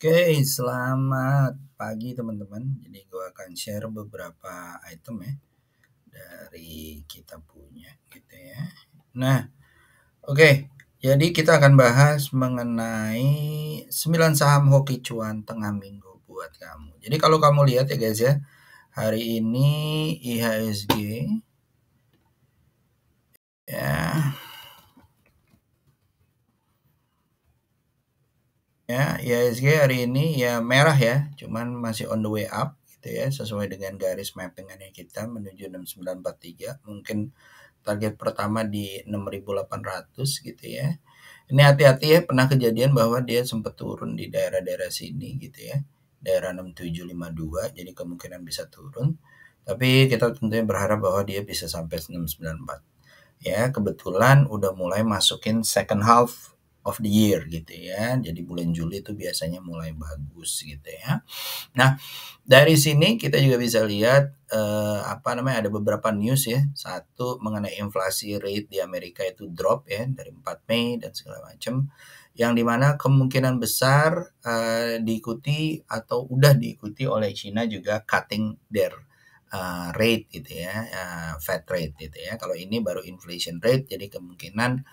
Oke, selamat pagi teman-teman. Jadi gue akan share beberapa item ya dari kita punya gitu ya. Nah, oke. Jadi kita akan bahas mengenai 9 saham hoki cuan tengah minggu buat kamu. Jadi kalau kamu lihat ya guys ya, hari ini IHSG ya IHSG hari ini ya merah ya, cuman masih on the way up gitu ya, sesuai dengan garis mappingannya kita menuju 6943. Mungkin target pertama di 6.800 gitu ya. Ini hati-hati ya, pernah kejadian bahwa dia sempat turun di daerah-daerah sini gitu ya, daerah 6752, jadi kemungkinan bisa turun. Tapi kita tentunya berharap bahwa dia bisa sampai 694. Ya, kebetulan udah mulai masukin second half of the year gitu ya. Jadi bulan Juli itu biasanya mulai bagus gitu ya. Nah, dari sini kita juga bisa lihat ada beberapa news ya. Satu mengenai inflasi rate di Amerika itu drop ya dari 4 Mei dan segala macam. Yang dimana kemungkinan besar diikuti atau udah diikuti oleh China juga cutting their rate gitu ya, Fed rate gitu ya. Kalau ini baru inflation rate, jadi kemungkinan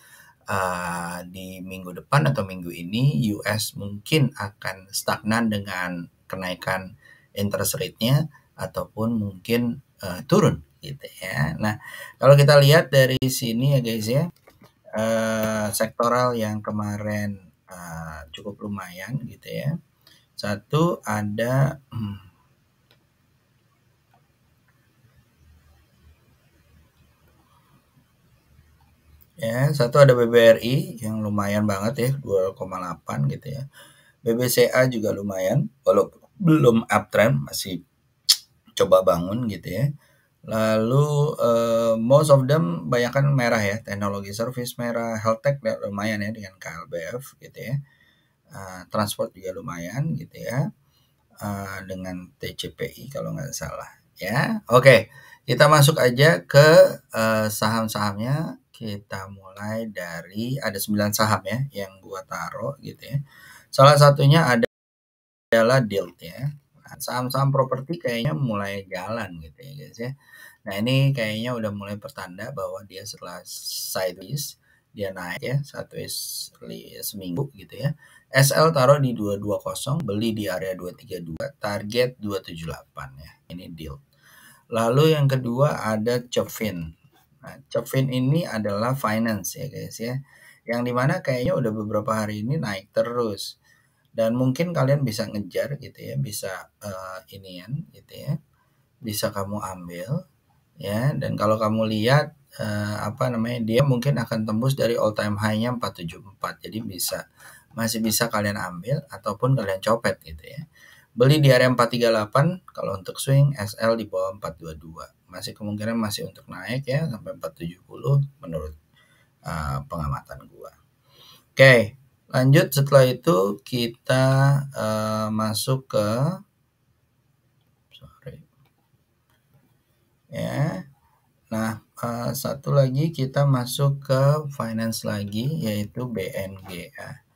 di minggu depan atau minggu ini US mungkin akan stagnan dengan kenaikan interest rate-nya ataupun mungkin turun gitu ya. Nah, kalau kita lihat dari sini ya guys ya, sektoral yang kemarin cukup lumayan gitu ya. Satu ada satu ada BBRI yang lumayan banget ya, 2,8 gitu ya. BBCA juga lumayan, walaupun belum uptrend, masih coba bangun gitu ya. Lalu most of them banyakkan merah ya, teknologi service merah, health tech lumayan ya dengan KLBF gitu ya. Transport juga lumayan gitu ya, dengan TCPI kalau nggak salah ya. Oke, kita masuk aja ke saham-sahamnya. Kita mulai dari ada 9 saham ya yang gua taruh gitu ya. Salah satunya adalah DILT ya. Saham-saham properti kayaknya mulai jalan gitu ya guys ya. Nah, ini kayaknya udah mulai pertanda bahwa dia setelah sideways dia naik ya, sideways seminggu gitu ya. SL taruh di 220, beli di area 232, target 278 ya. Ini deal. Lalu yang kedua ada Chopfin. Nah, Chopfin ini adalah finance ya guys ya. Yang dimana kayaknya udah beberapa hari ini naik terus. Dan mungkin kalian bisa ngejar gitu ya, bisa inian gitu ya, bisa kamu ambil ya. Dan kalau kamu lihat dia mungkin akan tembus dari all time high-nya 474, jadi masih bisa kalian ambil ataupun kalian copet gitu ya. Beli di area 438 kalau untuk swing, SL di bawah 422, masih kemungkinan masih untuk naik ya sampai 470 menurut pengamatan gua. Oke, lanjut setelah itu kita masuk ke ya. Nah, satu lagi kita masuk ke finance lagi yaitu BNGA.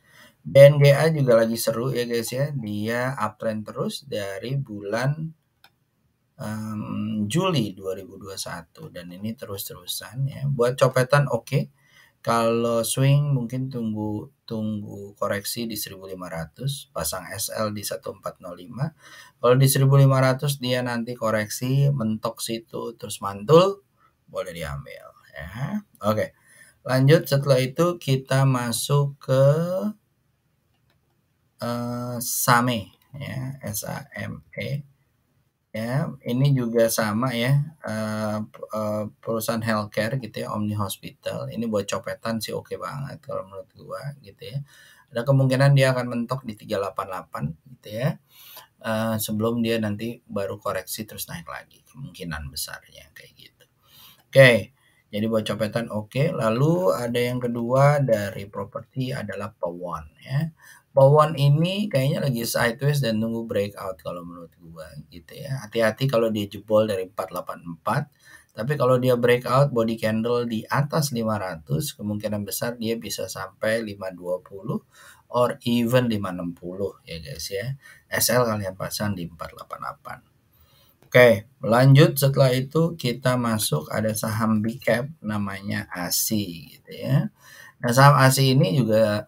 BNGA juga lagi seru ya guys ya. Dia uptrend terus dari bulan Juli 2021 dan ini terus-terusan ya. Buat copetan oke. Kalau swing mungkin tunggu koreksi di 1500, pasang SL di 1405. Kalau di 1500 dia nanti koreksi mentok situ terus mantul, boleh diambil ya. Oke. Lanjut setelah itu kita masuk ke SAME ya, SAME. Ya, ini juga sama ya, perusahaan healthcare gitu ya, Omni Hospital. Ini buat copetan sih oke banget kalau menurut gua gitu ya. Ada kemungkinan dia akan mentok di 388 gitu ya. Sebelum dia nanti baru koreksi terus naik lagi, kemungkinan besarnya kayak gitu. Oke, jadi buat copetan oke. Lalu ada yang kedua dari properti adalah Pawon ya. Pawon ini kayaknya lagi sideways dan nunggu breakout kalau menurut gua gitu ya. Hati-hati kalau dia jebol dari 484. Tapi kalau dia breakout body candle di atas 500, kemungkinan besar dia bisa sampai 520 or even 560 ya guys ya. SL kalian pasang di 488. Oke, lanjut setelah itu kita masuk ada saham big cap namanya ASI gitu ya. Nah, saham ASI ini juga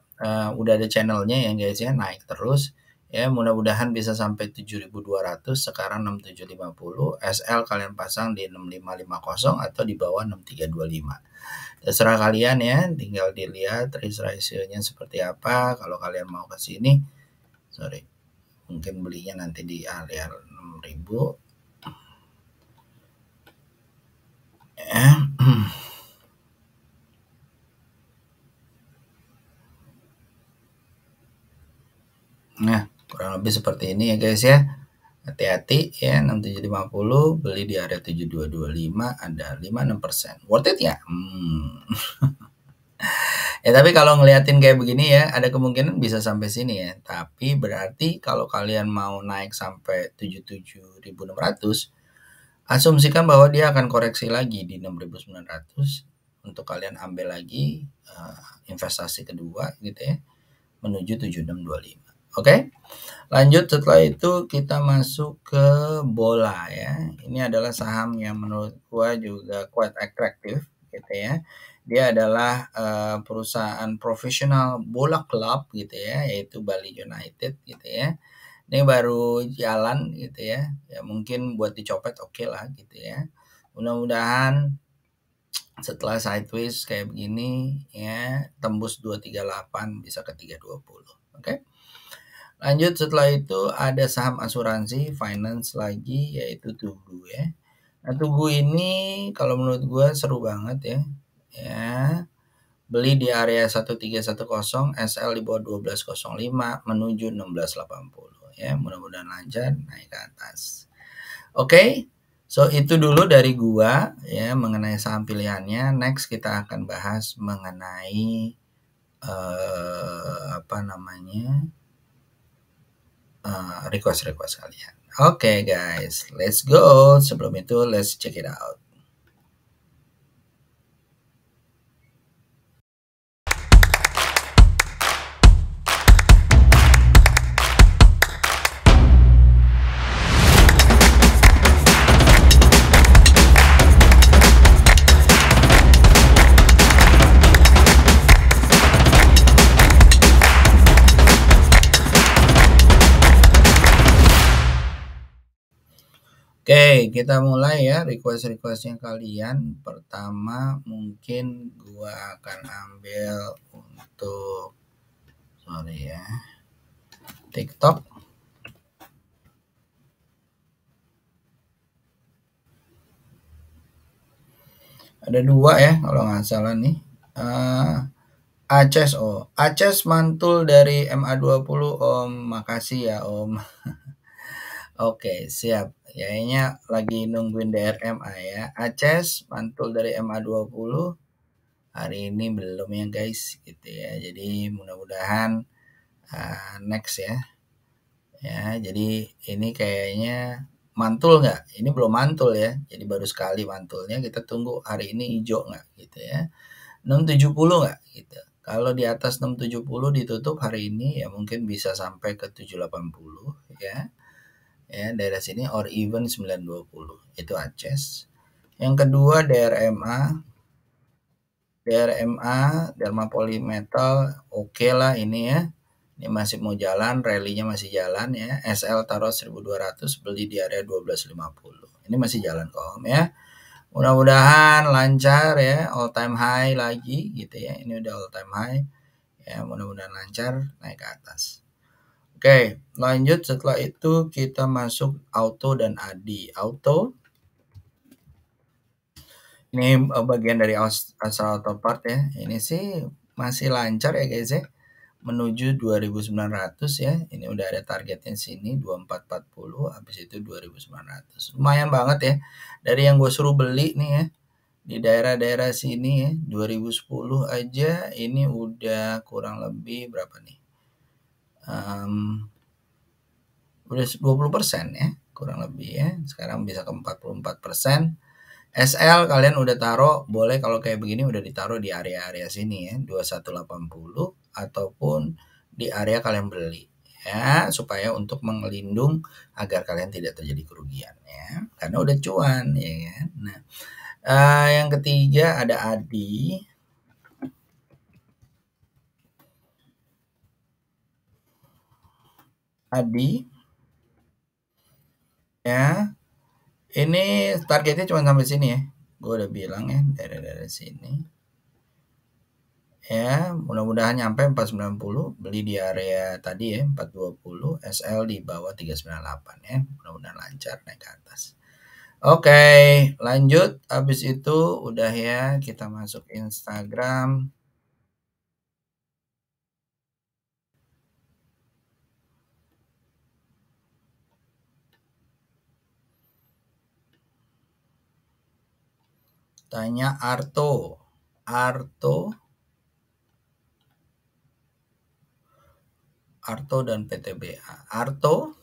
udah ada channelnya ya guys ya, naik terus ya, mudah-mudahan bisa sampai 7.200, sekarang 6.750. SL kalian pasang di 6550 atau di bawah 6325. Terserah kalian ya, tinggal dilihat risk ratio-nya seperti apa. Kalau kalian mau ke sini, mungkin belinya nanti di area 6.000 ya. Nah, kurang lebih seperti ini ya guys ya. Hati-hati ya, 6750 beli di area 7225, ada 56%. Worth it ya? Ya tapi kalau ngeliatin kayak begini ya, ada kemungkinan bisa sampai sini ya. Tapi berarti kalau kalian mau naik sampai 77.600, asumsikan bahwa dia akan koreksi lagi di 6.900 untuk kalian ambil lagi investasi kedua gitu ya, menuju 7625. Oke? Lanjut setelah itu kita masuk ke bola ya. Ini adalah saham yang menurut gua juga quite attractive gitu ya. Dia adalah perusahaan profesional bola klub gitu ya, yaitu Bali United gitu ya. Ini baru jalan gitu ya. Ya mungkin buat dicopet oke lah gitu ya. Mudah-mudahan setelah sideways kayak begini ya, tembus 238 bisa ke 320. Oke? Lanjut setelah itu ada saham asuransi finance lagi, yaitu Tugu ya. Nah, Tugu ini kalau menurut gue seru banget ya. Ya, beli di area 1310, SL di bawah 1205 menuju 1680 ya. Mudah-mudahan lancar naik ke atas. Oke. So itu dulu dari gua ya mengenai saham pilihannya. Next kita akan bahas mengenai request kalian. Oke guys, let's go. Sebelum itu, let's check it out. Oke, kita mulai ya request-requestnya kalian. Pertama mungkin gua akan ambil untuk TikTok. Ada dua ya kalau nggak salah nih. Aces Aces mantul dari MA20 Om, makasih ya Om. Oke, siap. Kayaknya lagi nungguin DRMA ya. Aces mantul dari MA20. Hari ini belum ya guys, gitu ya. Jadi mudah-mudahan next ya. Ya, jadi ini kayaknya mantul nggak? Ini belum mantul ya. Jadi baru sekali mantulnya. Kita tunggu hari ini hijau nggak, gitu ya. 670 nggak, gitu. Kalau di atas 670 ditutup hari ini ya mungkin bisa sampai ke 780 ya. Ya, daerah sini or even 920 itu Aces. Yang kedua DRMA Derma Polymetal oke lah ini ya. Ini masih mau jalan, rally-nya masih jalan ya. SL taruh 1200, beli di area 1250. Ini masih jalan kok ya. Mudah-mudahan lancar ya, all time high lagi gitu ya. Ini udah all time high. Ya, mudah-mudahan lancar naik ke atas. Oke, lanjut setelah itu kita masuk auto dan ADI. Auto ini bagian dari Astra Auto Part ya. Ini sih masih lancar ya guys ya. Menuju 2900 ya. Ini udah ada targetnya sini 2440, habis itu 2900. Lumayan banget ya. Dari yang gue suruh beli nih ya. Di daerah-daerah sini ya, 2010 aja ini udah kurang lebih berapa nih? Udah 20% ya, kurang lebih ya. Sekarang bisa ke 44%. SL kalian udah taruh, boleh kalau kayak begini udah ditaruh di area-area sini ya, 2180 ataupun di area kalian beli ya, supaya untuk mengelindung agar kalian tidak terjadi kerugian ya, karena udah cuan ya kan. Nah, yang ketiga ada Adi. Adi ya, ini targetnya cuma sampai sini ya. Gue udah bilang ya dari sini. Ya, mudah-mudahan nyampe 490, beli di area tadi ya 420, SL di bawah 398 ya. Mudah-mudahan lancar naik ke atas. Oke, lanjut. Habis itu udah ya, kita masuk Instagram. Tanya Arto. Arto dan PTBA. Arto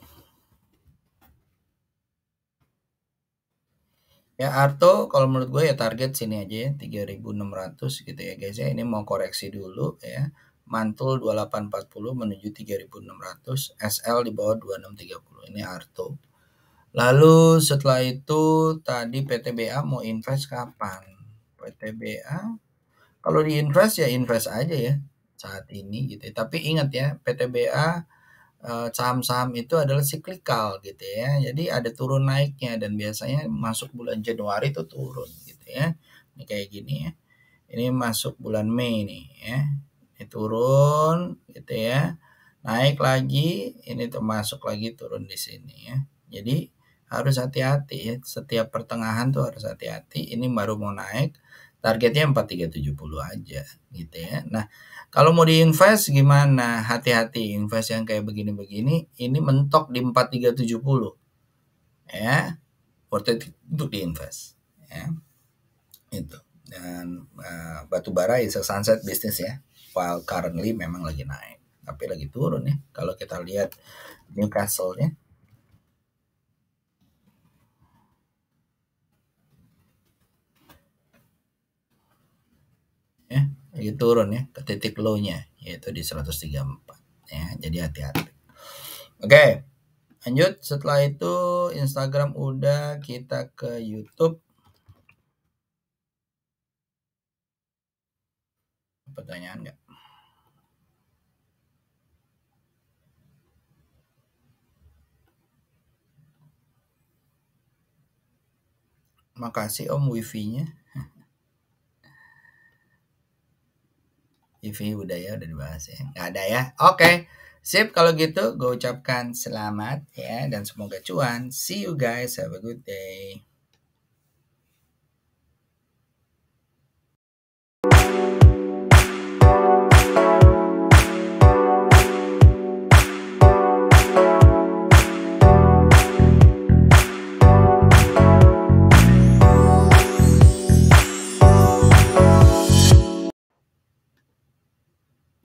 ya, Arto kalau menurut gue ya target sini aja ya 3.600 gitu ya guys ya. Ini mau koreksi dulu ya. Mantul 2840 menuju 3.600, SL di bawah 2630. Ini Arto. Lalu setelah itu tadi PTBA mau invest kapan? PTBA kalau di invest ya invest aja ya saat ini gitu ya. Tapi ingat ya, PTBA saham-saham itu adalah siklikal gitu ya. Jadi ada turun naiknya dan biasanya masuk bulan Januari itu turun gitu ya. Ini kayak gini ya. Ini masuk bulan Mei nih ya. Ini turun gitu ya. Naik lagi, ini tuh masuk lagi turun di sini ya. Jadi harus hati-hati ya. Setiap pertengahan tuh harus hati-hati. Ini baru mau naik. Targetnya 4370 aja gitu ya. Nah, kalau mau diinvest gimana? Hati-hati, invest yang kayak begini-begini, ini mentok di 4370 ya, worth it untuk diinvest ya. Itu. Dan batu bara is a sunset business ya. While currently memang lagi naik, tapi lagi turun ya. Kalau kita lihat Newcastle-nya ya, lagi turun ya ke titik low-nya yaitu di 134 ya. Jadi hati-hati. Oke. Lanjut, setelah itu Instagram udah, kita ke YouTube. Pertanyaan nggak? Makasih Om wifi-nya. Wifi udah ya, udah dibahas ya. Nggak ada ya. Oke. Sip, kalau gitu gue ucapkan selamat ya dan semoga cuan. See you guys, have a good day.